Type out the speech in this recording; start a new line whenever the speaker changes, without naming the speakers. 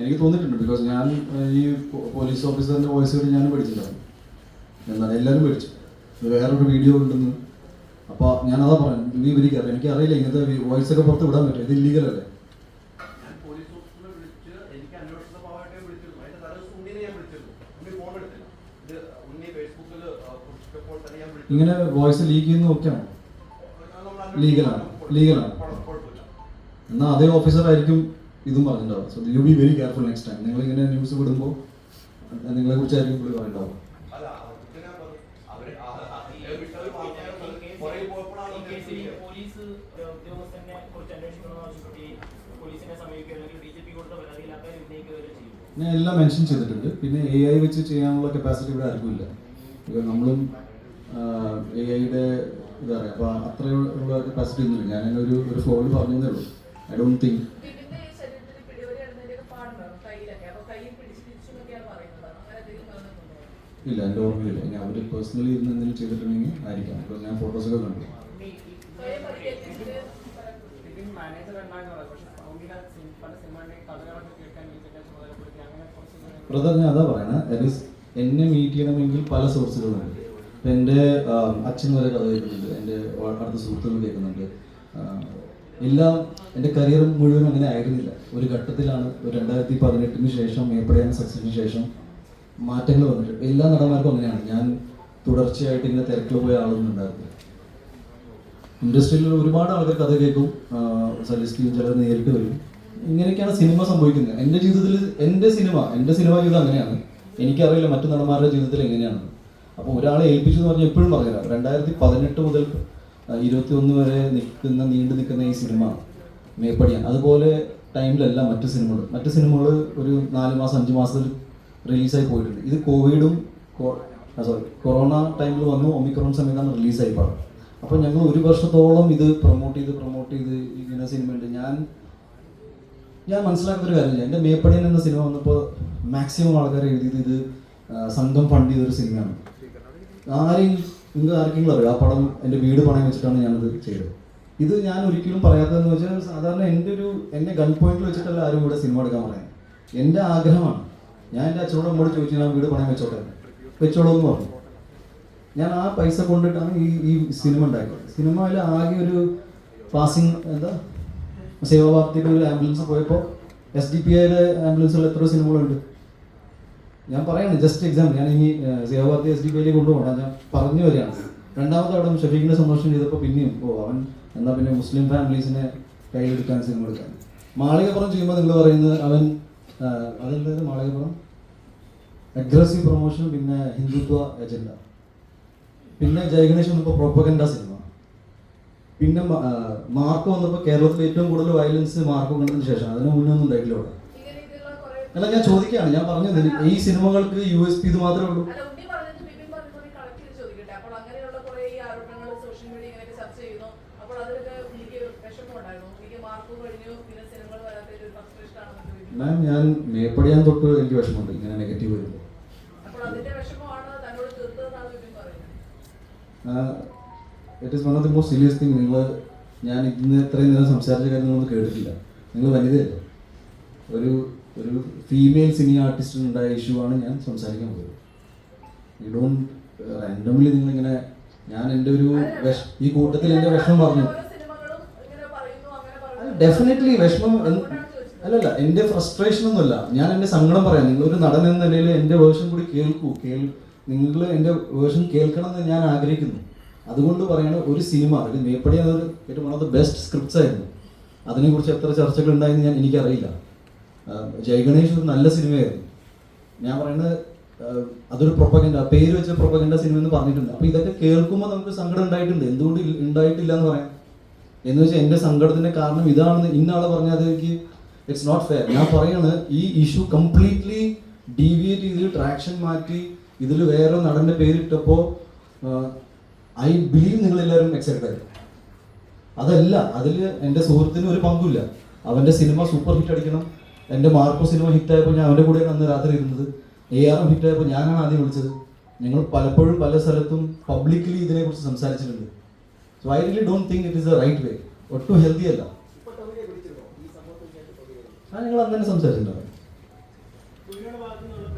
എനിക്ക് തോന്നിയിട്ടുണ്ട്. ബിക്കോസ് ഞാൻ ഈ പോലീസ് ഓഫീസറിൻ്റെ വോയിസ് കേട്ട് ഞാൻ പഠിച്ചിട്ടുണ്ടായിരുന്നു. എന്താണ് എല്ലാവരും പഠിച്ചു. വേറൊരു വീഡിയോ ഉണ്ടെന്ന്. അപ്പോൾ ഞാനതാ പറയാം, വിവരിക്കാറ് എനിക്ക് അറിയില്ല ഇങ്ങനത്തെ വോയിസ് ഒക്കെ പുറത്ത് വിടാൻ പറ്റും. ഇത് ഇല്ലീഗൽ അല്ലേ? ഇങ്ങനെ വോയിസ് ലീക്ക് ചെയ്യുന്ന ഓക്കെയാണ്, ലീഗലാണ്. എന്നാൽ അതേ ഓഫീസറായിരിക്കും ഇതും പറഞ്ഞിട്ടുണ്ടാവും. So you be very careful next time. നിങ്ങൾ ഇങ്ങനെ ന്യൂസ് വിടുമ്പോൾ നിങ്ങളെ കുറിച്ചായിരിക്കും പുള്ളി പറയുന്നുണ്ടാവും. ഞാൻ എല്ലാം മെൻഷൻ ചെയ്തിട്ടുണ്ട്. പിന്നെ AI വെച്ച് ചെയ്യാനുള്ള കപ്പാസിറ്റി ഇവിടെ ആർക്കും ഇല്ല. നമ്മളും AI-യുടെ എന്താ പറയുക, അപ്പോൾ അത്രയുള്ള കപ്പാസിറ്റി ഒന്നുമില്ല. ഞാൻ ഒരു ഫ്ലോറിൽ പറഞ്ഞതേ ഉള്ളൂ. ഐ ഡോണ്ട് തിങ്ക് ഇല്ല, എൻ്റെ ഓർമ്മയില്ല. ഇനി അവർ പേഴ്സണലി ഇരുന്ന് എന്തെങ്കിലും ചെയ്തിട്ടുണ്ടെങ്കിൽ ആയിരിക്കാം. ഇപ്പോൾ ഞാൻ ഫോട്ടോസൊക്കെ കണ്ടു. ബ്രദർ, ഞാൻ അതാ പറയണേ, എന്നെ മീറ്റ് ചെയ്യണമെങ്കിൽ പല സോഴ്സുകളുണ്ട്. ഇപ്പം എൻ്റെ അച്ഛൻ വരെ കഥ കേൾക്കുന്നുണ്ട്, എൻ്റെ അടുത്ത സുഹൃത്തുക്കൾ കേൾക്കുന്നുണ്ട്. എല്ലാം എൻ്റെ കരിയർ മുഴുവൻ അങ്ങനെ ആയിരുന്നില്ല. ഒരു ഘട്ടത്തിലാണ്, ഒരു 2018 ശേഷം, മേപ്പടിയാൻ സക്സസിന് ശേഷം മാറ്റങ്ങൾ വന്നിട്ട്. എല്ലാ നടന്മാർക്കും അങ്ങനെയാണ്. ഞാൻ തുടർച്ചയായിട്ട് ഇങ്ങനെ തിരക്കിൽ പോയ ആളൊന്നും ഉണ്ടായിരുന്നു. ഇൻഡസ്ട്രിയിൽ ഒരുപാട് ആൾക്കാർ കഥ കേൾക്കും, സജസ്റ്റ് ചെയ്യും, ചിലർ നേരിട്ട് വരും. ഇങ്ങനെയൊക്കെയാണ് സിനിമ സംഭവിക്കുന്നത്. എൻ്റെ ജീവിതത്തിൽ എൻ്റെ സിനിമ ജീവിതം അങ്ങനെയാണ്. എനിക്കറിയില്ല മറ്റു നടന്മാരുടെ ജീവിതത്തിൽ എങ്ങനെയാണ്. അപ്പോൾ ഒരാളെ ഏൽപ്പിച്ചു എന്ന് പറഞ്ഞാൽ എപ്പോഴും പറഞ്ഞില്ല. 2018 മുതൽ 21 വരെ നീണ്ടു നിൽക്കുന്ന ഈ സിനിമ മേപ്പടിയാൻ, അതുപോലെ ടൈമിലല്ല മറ്റു സിനിമകൾ ഒരു 4 മാസം 5 മാസത്തിൽ റിലീസായി പോയിട്ടുണ്ട്. ഇത് കൊറോണ ടൈമിൽ വന്നു, ഒമിക്രോൺ സമയത്താണ് റിലീസായി പാടും. അപ്പോൾ ഞങ്ങൾ 1 വർഷത്തോളം ഇത് പ്രൊമോട്ട് ചെയ്ത് ഇങ്ങനെ സിനിമയുണ്ട്. ഞാൻ മനസ്സിലാക്കുന്നൊരു കാര്യമില്ല. എൻ്റെ മേപ്പടിയൻ എന്ന സിനിമ വന്നപ്പോൾ മാക്സിമം ആൾക്കാർ എഴുതിയത് ഇത് സംഘം ഫണ്ട് ചെയ്തൊരു സിനിമയാണ്. നിങ്ങൾക്ക് ആർക്കെങ്കിലും അറിയാം, ആ പടം എൻ്റെ വീട് പണയം വെച്ചിട്ടാണ് ഞാനത് ചെയ്തത്. ഇത് ഞാൻ ഒരിക്കലും പറയാത്തതെന്ന് വെച്ചാൽ, സാധാരണ എന്നെ ഗൺ പോയിന്റിൽ വെച്ചിട്ടല്ല ആരും ഇവിടെ സിനിമ എടുക്കാൻ പറയാം. എൻ്റെ ആഗ്രഹമാണ്. ഞാൻ എൻ്റെ അച്ഛനോട് അമ്മോട് ചോദിച്ചു, ഞാൻ വീട് പണയം വെച്ചോളൂ എന്ന് പറഞ്ഞു. ഞാൻ ആ പൈസ കൊണ്ടിട്ടാണ് ഈ സിനിമ ഉണ്ടാക്കിയത്. സിനിമയിൽ ആകെ ഒരു പാസിങ് സേവാഭാരതിയുടെ ഒരു ആംബുലൻസ് പോയപ്പോൾ SDPIയുടെ ആംബുലൻസുള്ള എത്ര സിനിമകളുണ്ട് ഞാൻ പറയാണ്. Just example. ഞാൻ ഈ സേവാഭാരതി SDPIയിലേക്ക് കൊണ്ടുപോകണം, ഞാൻ പറഞ്ഞു വരികയാണ്. രണ്ടാമത്തെ അവിടെ ഷഫീഖിനെ സന്ദർശനം ചെയ്തപ്പോൾ പിന്നെയും അവൻ എന്നാൽ പിന്നെ മുസ്ലിം ഫാമിലീസിനെ കയ്യിലെടുക്കാൻ സിനിമ എടുക്കാൻ. മാളികപ്പുറം ചെയ്യുമ്പോൾ നിങ്ങൾ പറയുന്നത് അവൻ അതെന്തായാലും മാളികപ്പുറം അഗ്രസീവ് പ്രൊമോഷൻ, പിന്നെ ഹിന്ദുത്വ അജണ്ട, പിന്നെ ജയഗണേഷ് വന്നപ്പോൾ പ്രൊപ്പഗൻഡ സിനിമ, പിന്നെ മാർക്കോ വന്നപ്പോൾ കേരളത്തിൽ ഏറ്റവും കൂടുതൽ വയലൻസ് മാർക്കോ കണ്ടതിന് ശേഷം. അതിന് മുന്നേ ഒന്നും ഉണ്ടായിട്ടില്ല അവിടെ. അല്ല, ഞാൻ ചോദിക്കുകയാണ്. ഞാൻ പറഞ്ഞത് ഈ സിനിമകൾക്ക് USP ഇത് മാത്രമേ ഉള്ളൂ. മാം, ഞാൻ മേപ്പടിയാൻ തൊട്ട് എനിക്ക് വിഷമമുണ്ട് ഇങ്ങനെ നെഗറ്റീവ് വരുമ്പോൾ. It is one of the most serious thing. ഞാൻ ഇന്ന് ഇത്രയും നേരം സംസാരിച്ച കാര്യം നിങ്ങളൊന്നും കേട്ടിട്ടില്ല. നിങ്ങൾ വനിതയല്ലേ? ഒരു ഫീമെയിൽ സിനി ആർട്ടിസ്റ്റിനുണ്ടായ ഇഷ്യൂ ആണ് ഞാൻ സംസാരിക്കാൻ പോയത്. യു ഡോണ്ട് റാൻഡംലി നിങ്ങളിങ്ങനെ, ഞാൻ എൻ്റെ ഈ കൂട്ടത്തിൽ എൻ്റെ വിഷമം പറഞ്ഞു. ഡെഫിനറ്റ്ലി വിഷമം അല്ലല്ല, എൻ്റെ ഫ്രസ്ട്രേഷൻ ഒന്നുമല്ല. ഞാൻ എൻ്റെ സങ്കടം പറയാം. നിങ്ങളൊരു നടൻ എന്ന നിലയിൽ എൻ്റെ വേർഷൻ കൂടി നിങ്ങൾ എൻ്റെ വേർഷൻ കേൾക്കണം എന്ന് ഞാൻ ആഗ്രഹിക്കുന്നു. അതുകൊണ്ട് പറയണ ഒരു സിനിമ, അത് മേപ്പടി അതൊരു ഏറ്റവും one of the best scripts ആയിരുന്നു. അതിനെക്കുറിച്ച് എത്ര ചർച്ചകൾ ഉണ്ടായെന്ന് എനിക്കറിയില്ല. ജയഗണേഷ് ഒരു നല്ല സിനിമയായിരുന്നു. ഞാൻ പറയുന്നത് അതൊരു പ്രൊപ്പഗൻഡ, പേര് വെച്ച പ്രൊപ്പഗൻഡ സിനിമ എന്ന് പറഞ്ഞിട്ടുണ്ട്. അപ്പോൾ ഇതൊക്കെ കേൾക്കുമ്പോൾ നമുക്ക് സങ്കടം ഉണ്ടായിട്ടുണ്ട്. എന്തുകൊണ്ട് ഉണ്ടായിട്ടില്ല എന്ന് പറയാം. എന്ന് വെച്ചാൽ എൻ്റെ സങ്കടത്തിൻ്റെ കാരണം ഇതാണെന്ന് ഇന്നാളെ പറഞ്ഞാൽ അതെനിക്ക് ഇറ്റ്സ് നോട്ട് ഫെയർ. ഞാൻ പറയാണ്, ഈ ഇഷ്യൂ കംപ്ലീറ്റ്ലി ഡീവിയേറ്റ് ചെയ്ത് ട്രാക്ഷൻ മാറ്റി ഇതിൽ വേറെ നടൻ്റെ പേരിട്ടപ്പോൾ ഐ ബിലീവ് നിങ്ങളെല്ലാവരും എക്സൈറ്റഡ് ആയിരുന്നു. അതല്ല, അതിൽ എൻ്റെ സുഹൃത്തിന് ഒരു പങ്കുമില്ല. അവൻ്റെ സിനിമ സൂപ്പർ ഹിറ്റ് അടിക്കണം. എൻ്റെ മാർക്കോ സിനിമ ഹിറ്റായപ്പോൾ ഞാൻ അവൻ്റെ കൂടെയാണ് അന്ന് രാത്രി ഇരുന്നത്. ARM ഹിറ്റായപ്പോൾ ഞാനാണ് ആദ്യം വിളിച്ചത്. ഞങ്ങൾ പലപ്പോഴും പല സ്ഥലത്തും പബ്ലിക്കലി ഇതിനെക്കുറിച്ച് സംസാരിച്ചിട്ടുണ്ട്. So I really don't think it is the right way. ഒട്ടും ഹെൽത്തി അല്ല. ഞങ്ങൾ അന്ന് തന്നെ സംസാരിച്ചിട്ടുണ്ടാവും.
ഭാഗത്തു നിന്നുള്ള